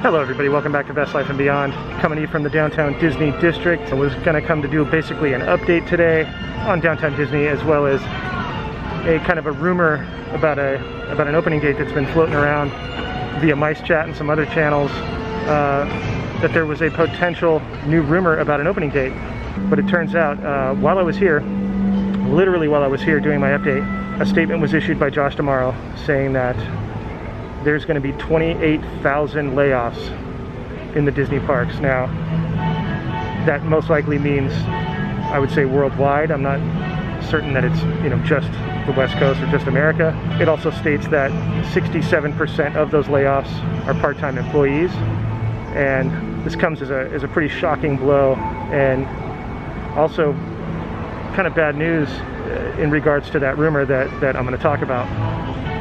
Hello everybody, welcome back to Best Life and Beyond. Coming to you from the downtown Disney district. I was going to come to do basically an update today on downtown Disney, as well as a kind of a rumor about an opening date that's been floating around via Mice Chat and some other channels, that there was a potential new rumor about an opening date. But it turns out, while I was here, literally while I was here doing my update, a statement was issued by Josh D'Amaro saying that there's going to be 28,000 layoffs in the Disney parks. Now, that most likely means, I would say, worldwide. I'm not certain that it's, just the West Coast or just America. It also states that 67% of those layoffs are part-time employees, and this comes as a pretty shocking blow, and also kind of bad news in regards to that rumor that I'm going to talk about.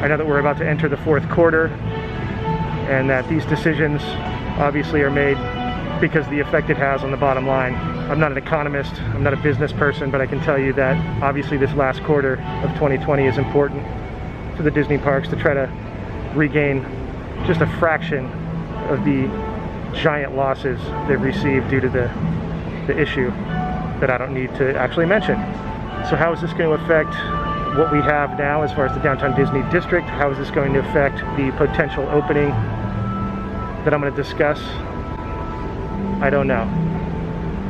I know that we're about to enter the fourth quarter, and that these decisions obviously are made because the effect it has on the bottom line. I'm not an economist, I'm not a business person, but I can tell you that obviously this last quarter of 2020 is important for the Disney parks to try to regain just a fraction of the giant losses they've received due to the issue that I don't need to actually mention. So how is this going to affect what we have now as far as the downtown Disney district? How is this going to affect the potential opening that I'm going to discuss? I don't know,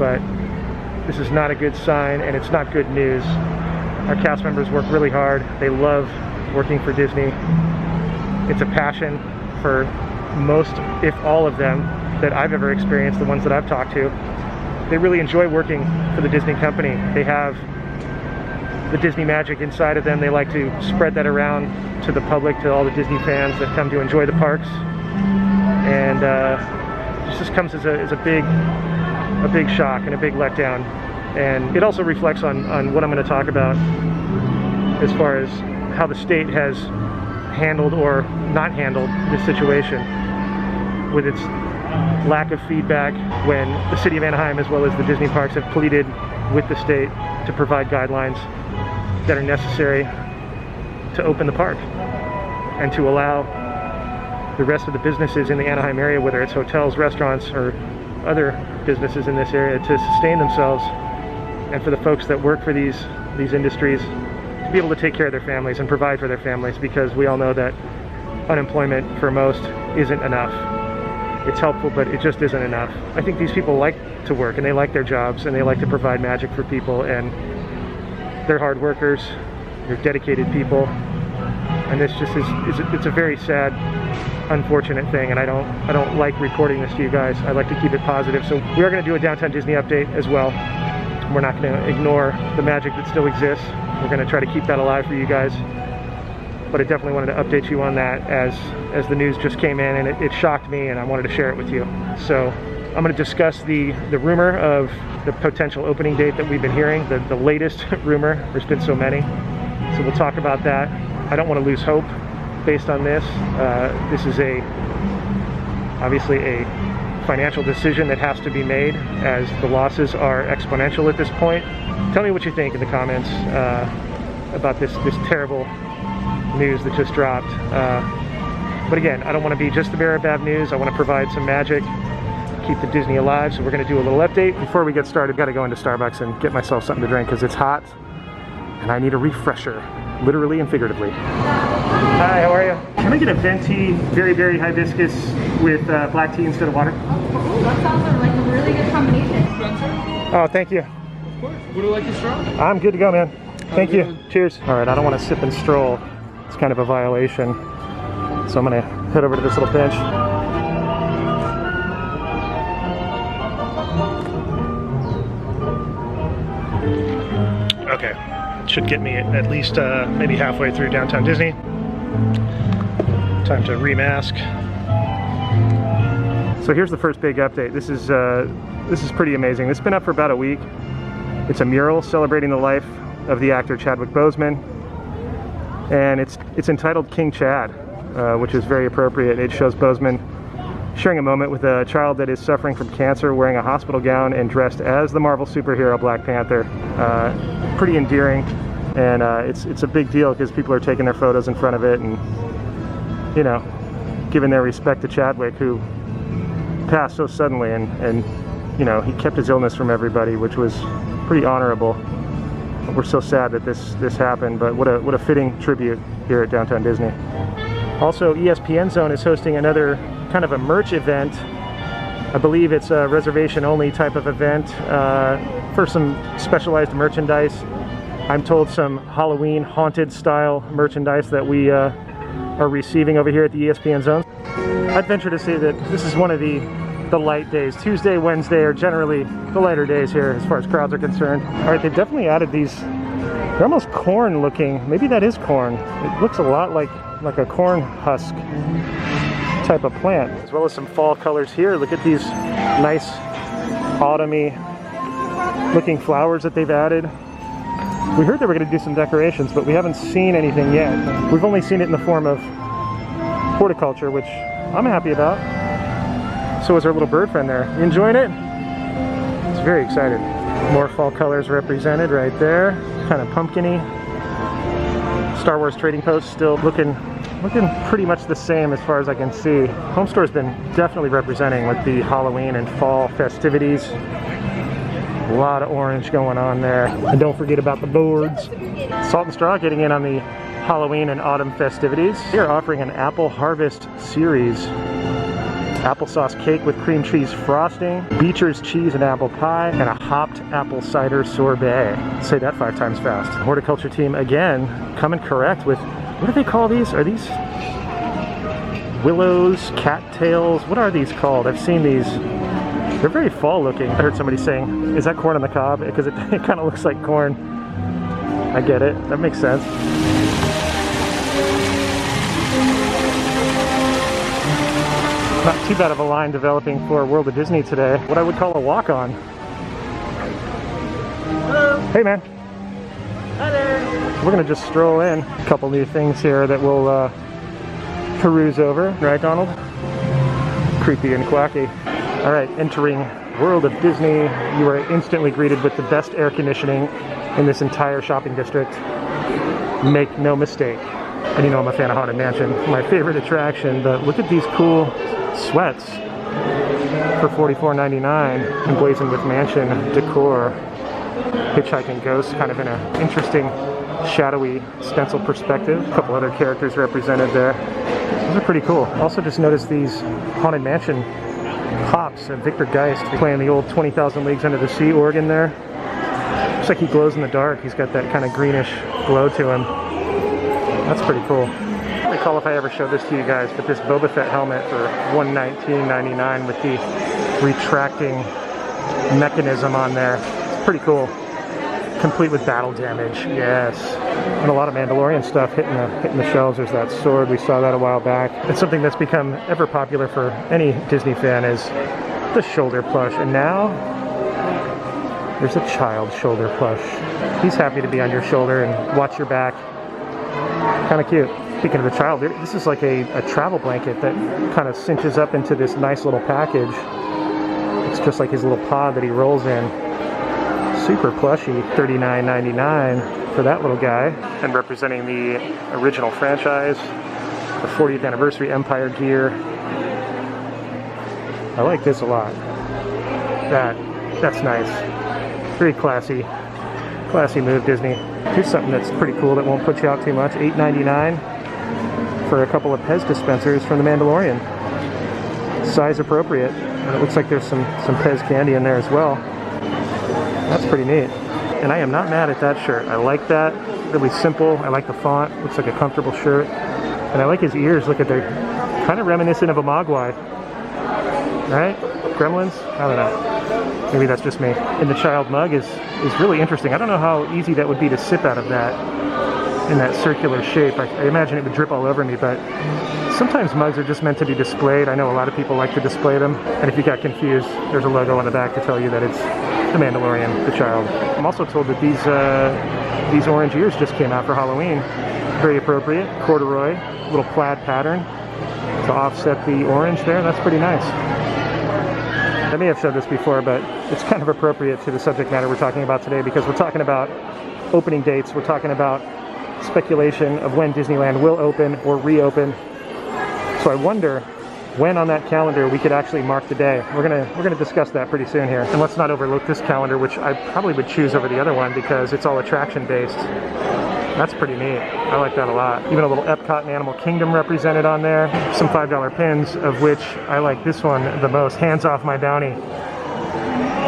but this is not a good sign, and it's not good news. Our cast members work really hard. They love working for Disney. It's a passion for most, if all of them, that I've ever experienced, the ones that I've talked to. They really enjoy working for the Disney company. They have the Disney magic inside of them. They like to spread that around to the public, to all the Disney fans that come to enjoy the parks. And this just comes as a big shock and a big letdown. And it also reflects on what I'm going to talk about as far as how the state has handled or not handled this situation, with its lack of feedback when the city of Anaheim as well as the Disney parks have pleaded with the state to provide guidelines that are necessary to open the park and to allow the rest of the businesses in the Anaheim area, whether it's hotels, restaurants, or other businesses in this area, to sustain themselves, and for the folks that work for these industries to be able to take care of their families and provide for their families, because we all know that unemployment for most isn't enough. It's helpful, but it just isn't enough. I think these people like to work, and they like their jobs, and they like to provide magic for people, and they're hard workers, they're dedicated people, and this just it's a very sad, unfortunate thing, and I don't like reporting this to you guys. I like to keep it positive. So we are going to do a Downtown Disney update as well. We're not going to ignore the magic that still exists. We're going to try to keep that alive for you guys. But I definitely wanted to update you on that as the news just came in, and it shocked me, and I wanted to share it with you. So I'm going to discuss the rumor of the potential opening date that we've been hearing, the latest rumor. There's been so many. So we'll talk about that. I don't want to lose hope based on this. This is obviously a financial decision that has to be made, as the losses are exponential at this point. Tell me what you think in the comments about this terrible news that just dropped. But again, I don't want to be just the bearer of bad news. I want to provide some magic, keep the Disney alive. So we're going to do a little update. Before we get started, I've got to go into Starbucks and get myself something to drink, because it's hot and I need a refresher, literally and figuratively. Hi, how are you? Can I get a venti, very, very hibiscus with black tea instead of water? Oh, that sounds like a really good combination. Oh, thank you. Of course. Would you like a straw? I'm good to go, man. Thank you. Cheers. All right, I don't want to sip and stroll. It's kind of a violation. So I'm going to head over to this little bench. Okay, should get me at least maybe halfway through downtown Disney. Time to remask. So here's the first big update. This is pretty amazing. This has been up for about a week. It's a mural celebrating the life of the actor Chadwick Boseman, and it's entitled King Chad, which is very appropriate. It shows Boseman sharing a moment with a child that is suffering from cancer, wearing a hospital gown and dressed as the Marvel superhero Black Panther. Pretty endearing, and it's a big deal because people are taking their photos in front of it and, you know, giving their respect to Chadwick, who passed so suddenly, and you know, he kept his illness from everybody, which was pretty honorable. We're so sad that this happened, but what a fitting tribute here at Downtown Disney. Also, ESPN Zone is hosting another kind of a merch event. I believe it's a reservation-only type of event for some specialized merchandise. I'm told some Halloween haunted-style merchandise that we are receiving over here at the ESPN Zone. I'd venture to say that this is one of the light days. Tuesday, Wednesday are generally the lighter days here as far as crowds are concerned. All right, they've definitely added these. They're almost corn looking. Maybe that is corn. It looks a lot like a corn husk type of plant, as well as some fall colors here. Look at these nice autumny looking flowers that they've added. We heard they were going to do some decorations, but we haven't seen anything yet. We've only seen it in the form of horticulture, which I'm happy about. So is our little bird friend there. You enjoying it? It's very excited. More fall colors represented right there. Kind of pumpkin-y. Star Wars Trading Post still looking pretty much the same as far as I can see. Home Store's been definitely representing with the Halloween and fall festivities. A lot of orange going on there. And don't forget about the boards. Salt and Straw getting in on the Halloween and autumn festivities. They are offering an apple harvest series. Applesauce cake with cream cheese frosting, Beecher's cheese and apple pie, and a hopped apple cider sorbet. Say that 5 times fast. The horticulture team again coming correct with, what do they call these? Are these willows, cattails? What are these called? I've seen these. They're very fall looking. I heard somebody saying, is that corn on the cob? Because it kind of looks like corn. I get it. That makes sense. Not too bad of a line developing for World of Disney today. What I would call a walk-on. Hello. Hey, man. Hi there. We're gonna just stroll in. A couple new things here that we'll peruse over. Right, Donald? Creepy and quacky. All right, entering World of Disney. You are instantly greeted with the best air conditioning in this entire shopping district. Make no mistake. And you know I'm a fan of Haunted Mansion. My favorite attraction, but look at these cool sweats for $44.99, emblazoned with mansion decor. Hitchhiking ghosts, kind of in an interesting shadowy stencil perspective. A couple other characters represented there. Those are pretty cool. Also just noticed these Haunted Mansion pops of Victor Geist playing the old 20,000 Leagues Under the Sea organ there. Looks like he glows in the dark. He's got that kind of greenish glow to him. That's pretty cool. I don't recall if I ever showed this to you guys, but this Boba Fett helmet for $119.99 with the retracting mechanism on there. It's pretty cool. Complete with battle damage, yes. And a lot of Mandalorian stuff hitting the shelves. There's that sword, we saw that a while back. It's something that's become ever popular for any Disney fan is the shoulder plush. And now, there's a child shoulder plush. He's happy to be on your shoulder and watch your back. Kind of cute. Speaking of the child, this is like a travel blanket that kind of cinches up into this nice little package. It's just like his little pod that he rolls in. Super plushy, $39.99 for that little guy. And representing the original franchise, the 40th anniversary Empire gear. I like this a lot. That's nice. Very classy. Classy move, Disney. Here's something that's pretty cool that won't put you out too much. $8.99 for a couple of Pez dispensers from The Mandalorian. Size appropriate. And it looks like there's some Pez candy in there as well. That's pretty neat. And I am not mad at that shirt. I like that. Really simple. I like the font. Looks like a comfortable shirt. And I like his ears. Look at they're kind of reminiscent of a Mogwai. Right? Gremlins? I don't know. Maybe that's just me. And the child mug is really interesting. I don't know how easy that would be to sip out of that in that circular shape. I imagine it would drip all over me, but sometimes mugs are just meant to be displayed. I know a lot of people like to display them. And if you got confused, there's a logo on the back to tell you that it's The Mandalorian, the child. I'm also told that these orange ears just came out for Halloween. Very appropriate. Corduroy, little plaid pattern to offset the orange there. That's pretty nice. I may have said this before, but it's kind of appropriate to the subject matter we're talking about today because we're talking about opening dates. We're talking about speculation of when Disneyland will open or reopen. So I wonder when on that calendar we could actually mark the day. We're gonna discuss that pretty soon here. And let's not overlook this calendar, which I probably would choose over the other one because it's all attraction based. That's pretty neat. I like that a lot. Even a little Epcot and Animal Kingdom represented on there. Some $5 pins, of which I like this one the most. Hands off my bounty.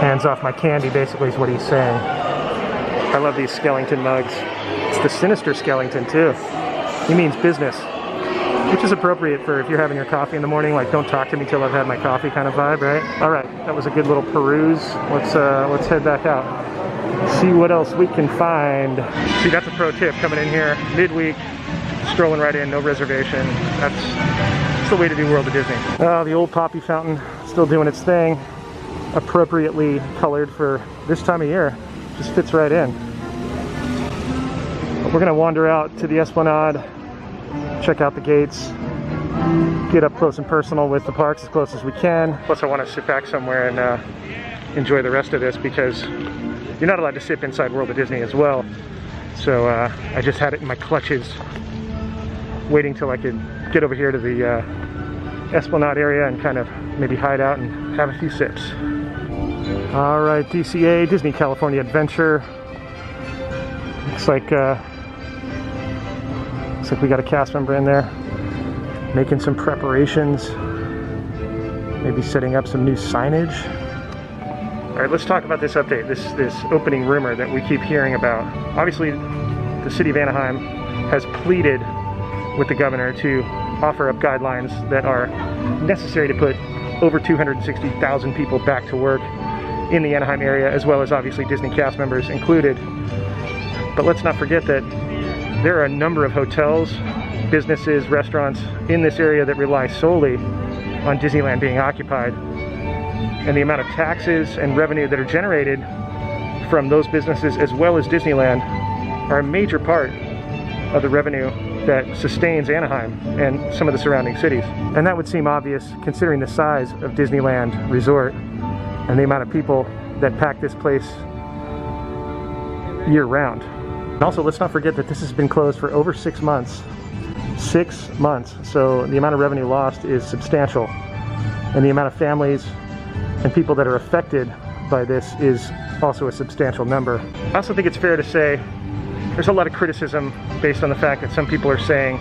Hands off my candy, basically is what he's saying. I love these Skellington mugs. It's the sinister Skellington too. He means business, which is appropriate for if you're having your coffee in the morning, like don't talk to me till I've had my coffee kind of vibe, right? All right, that was a good little peruse. Let's head back out. See what else we can find. See, that's a pro tip coming in here midweek, strolling right in, no reservation. That's the way to do World of Disney. The old poppy fountain still doing its thing, appropriately colored for this time of year. Just fits right in. But we're gonna wander out to the Esplanade, check out the gates, get up close and personal with the parks as close as we can. Plus I want to sit back somewhere and enjoy the rest of this because you're not allowed to sip inside World of Disney as well. So I just had it in my clutches, waiting till I could get over here to the Esplanade area and kind of maybe hide out and have a few sips. All right, DCA, Disney California Adventure. Looks like we got a cast member in there making some preparations, maybe setting up some new signage. All right, let's talk about this update, this opening rumor that we keep hearing about. Obviously, the city of Anaheim has pleaded with the governor to offer up guidelines that are necessary to put over 260,000 people back to work in the Anaheim area, as well as obviously Disney cast members included. But let's not forget that there are a number of hotels, businesses, restaurants in this area that rely solely on Disneyland being occupied. And the amount of taxes and revenue that are generated from those businesses as well as Disneyland are a major part of the revenue that sustains Anaheim and some of the surrounding cities. And that would seem obvious considering the size of Disneyland Resort and the amount of people that pack this place year-round. Also, let's not forget that this has been closed for over 6 months. 6 months. So the amount of revenue lost is substantial. And the amount of families and people that are affected by this is also a substantial number. I also think it's fair to say there's a lot of criticism based on the fact that some people are saying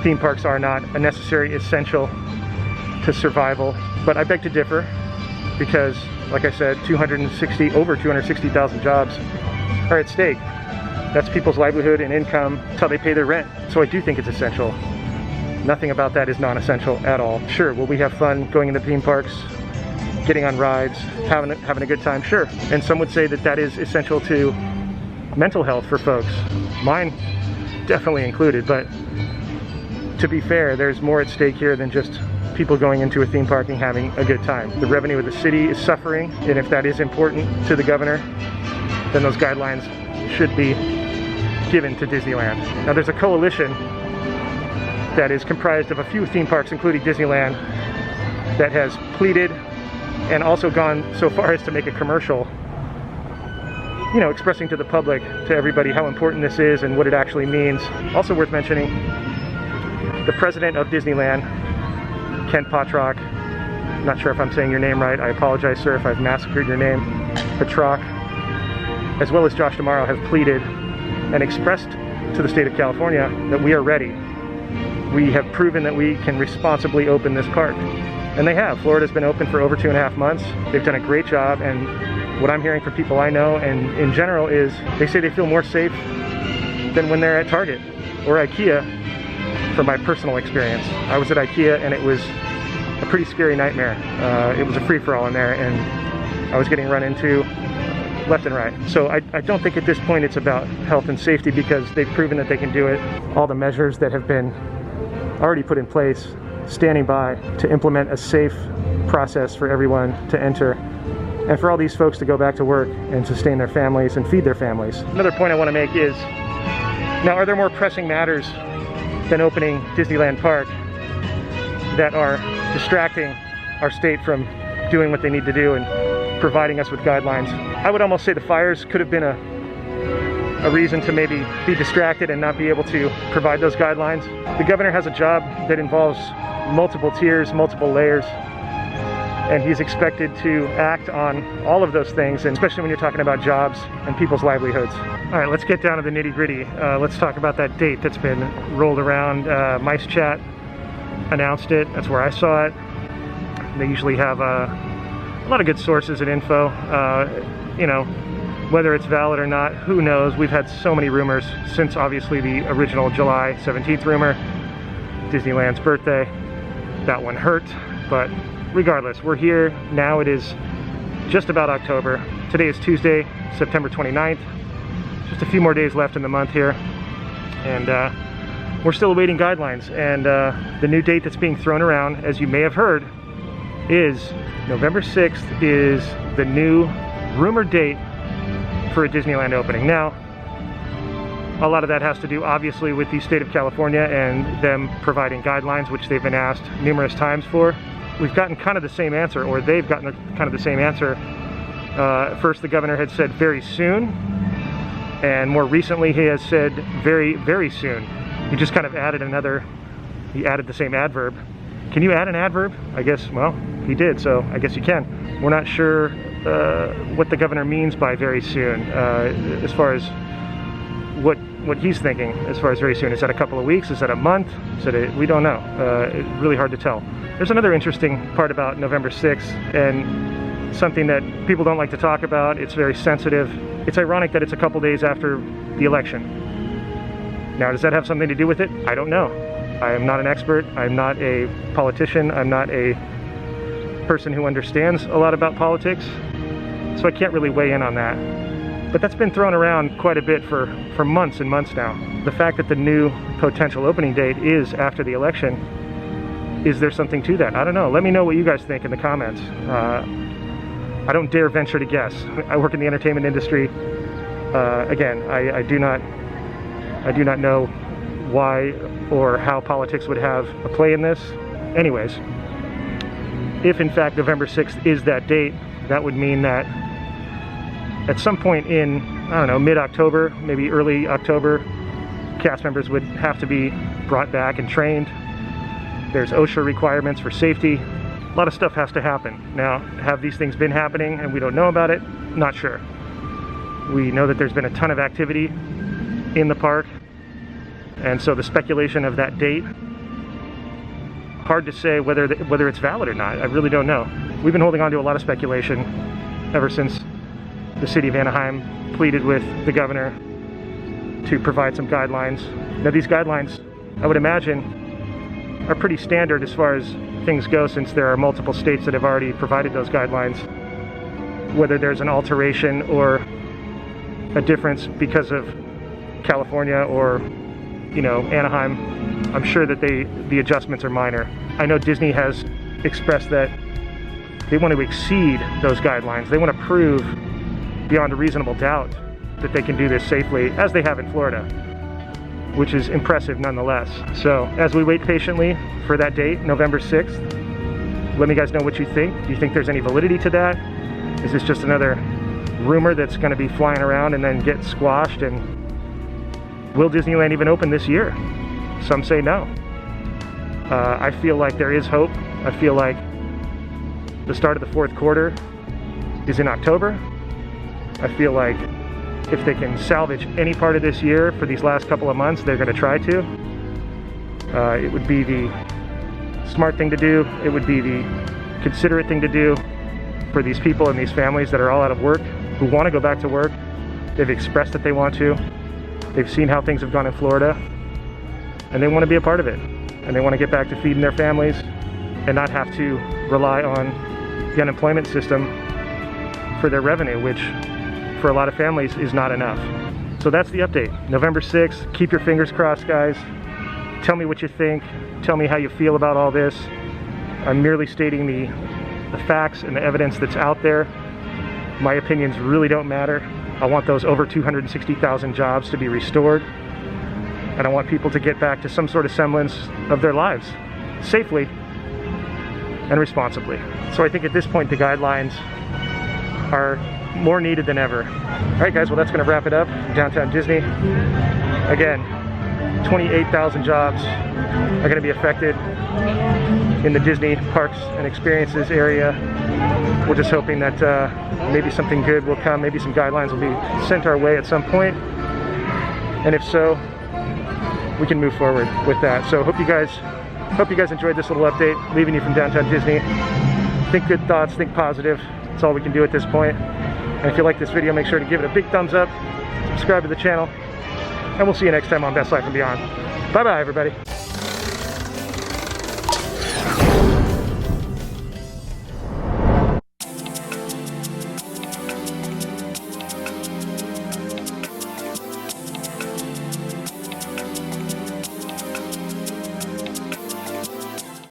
theme parks are not a necessary essential to survival. But I beg to differ because, like I said, over 260,000 jobs are at stake. That's people's livelihood and income until they pay their rent. So I do think it's essential. Nothing about that is non-essential at all. Sure, will we have fun going into theme parks, getting on rides, having a good time? Sure. And some would say that that is essential to mental health for folks. Mine definitely included, but to be fair, there's more at stake here than just people going into a theme park and having a good time. The revenue of the city is suffering, and if that is important to the governor, then those guidelines should be given to Disneyland. Now there's a coalition that is comprised of a few theme parks, including Disneyland, that has pleaded and also gone so far as to make a commercial, you know, expressing to the public, to everybody, how important this is and what it actually means. Also worth mentioning, the president of Disneyland, Ken Potrock, not sure if I'm saying your name right, I apologize sir if I've massacred your name, Potrock, as well as Josh D'Amaro have pleaded and expressed to the state of California that we are ready. We have proven that we can responsibly open this park. And they have. Florida's been open for over 2.5 months. They've done a great job, and what I'm hearing from people I know and in general is they say they feel more safe than when they're at Target or IKEA, from my personal experience. I was at IKEA and it was a pretty scary nightmare. It was a free-for-all in there and I was getting run into left and right. So I don't think at this point it's about health and safety because they've proven that they can do it. All the measures that have been already put in place, standing by to implement a safe process for everyone to enter and for all these folks to go back to work and sustain their families and feed their families. Another point I want to make is, now are there more pressing matters than opening Disneyland Park that are distracting our state from doing what they need to do and providing us with guidelines? I would almost say the fires could have been a reason to maybe be distracted and not be able to provide those guidelines. The governor has a job that involves multiple tiers, multiple layers, and he's expected to act on all of those things, and especially when you're talking about jobs and people's livelihoods. All right, let's get down to the nitty-gritty. Let's talk about that date that's been rolled around. Mice Chat announced it. That's where I saw it. They usually have a lot of good sources and info. You know, whether it's valid or not, who knows? We've had so many rumors since obviously the original July 17th rumor, Disneyland's birthday. That one hurt, but regardless, we're here. Now it is just about October. Today is Tuesday, September 29th. Just a few more days left in the month here. And we're still awaiting guidelines. And the new date that's being thrown around, as you may have heard, is November 6th is the new rumored date for a Disneyland opening. Now, a lot of that has to do obviously with the state of California and them providing guidelines, which they've been asked numerous times for. We've gotten kind of the same answer, or they've gotten kind of the same answer. First, the governor had said very soon, and more recently he has said very, very soon. He just kind of added he added the same adverb. Can you add an adverb? I guess, well, he did, so I guess you can. We're not sure what the governor means by very soon, as far as what he's thinking as far as very soon. Is that a couple of weeks? Is that a month? We don't know. It's really hard to tell. There's another interesting part about November 6th, and something that people don't like to talk about. It's very sensitive. It's ironic that it's a couple days after the election. Now, does that have something to do with it? I don't know. I am not an expert. I'm not a politician. I'm not a person who understands a lot about politics, so I can't really weigh in on that. But that's been thrown around quite a bit for months and months now. The fact that the new potential opening date is after the election, is there something to that? I don't know. Let me know what you guys think in the comments. I don't dare venture to guess. I work in the entertainment industry. Again, I do not know why or how politics would have a play in this. Anyways, if in fact November 6th is that date, that would mean that at some point in, I don't know, mid-October, maybe early October, cast members would have to be brought back and trained. There's OSHA requirements for safety. A lot of stuff has to happen. Now, have these things been happening and we don't know about it? Not sure. We know that there's been a ton of activity in the park, and so the speculation of that date, hard to say whether it's valid or not. I really don't know. We've been holding on to a lot of speculation ever since the city of Anaheim pleaded with the governor to provide some guidelines. Now, these guidelines, I would imagine, are pretty standard as far as things go, since there are multiple states that have already provided those guidelines. Whether there's an alteration or a difference because of California or, you know, Anaheim, I'm sure that the adjustments are minor. I know Disney has expressed that they want to exceed those guidelines. They want to prove beyond a reasonable doubt that they can do this safely, as they have in Florida, which is impressive nonetheless. So as we wait patiently for that date, November 6th, let me guys know what you think. Do you think there's any validity to that? Is this just another rumor that's going to be flying around and then get squashed? And will Disneyland even open this year? Some say no. I feel like there is hope. I feel like the start of the fourth quarter is in October. I feel like if they can salvage any part of this year for these last couple of months, they're going to try to. It would be the smart thing to do. It would be the considerate thing to do for these people and these families that are all out of work, who want to go back to work. They've expressed that they want to. They've seen how things have gone in Florida, and they want to be a part of it. And they want to get back to feeding their families and not have to rely on the unemployment system for their revenue, which for a lot of families is not enough. So that's the update. November 6th, keep your fingers crossed, guys. Tell me what you think. Tell me how you feel about all this. I'm merely stating the facts and the evidence that's out there. My opinions really don't matter. I want those over 260,000 jobs to be restored, and I want people to get back to some sort of semblance of their lives, safely and responsibly. So I think at this point the guidelines are more needed than ever. All right, guys, well, that's going to wrap it up. Downtown Disney. Again, 28,000 jobs are going to be affected in the Disney parks and experiences area. We're just hoping that maybe something good will come, maybe some guidelines will be sent our way at some point, and if so, we can move forward with that. So hope you guys enjoyed this little update, leaving you from downtown Disney. Think good thoughts, think positive. That's all we can do at this point. And if you like this video, make sure to give it a big thumbs up, subscribe to the channel, and we'll see you next time on Best Life and Beyond. Bye bye, everybody.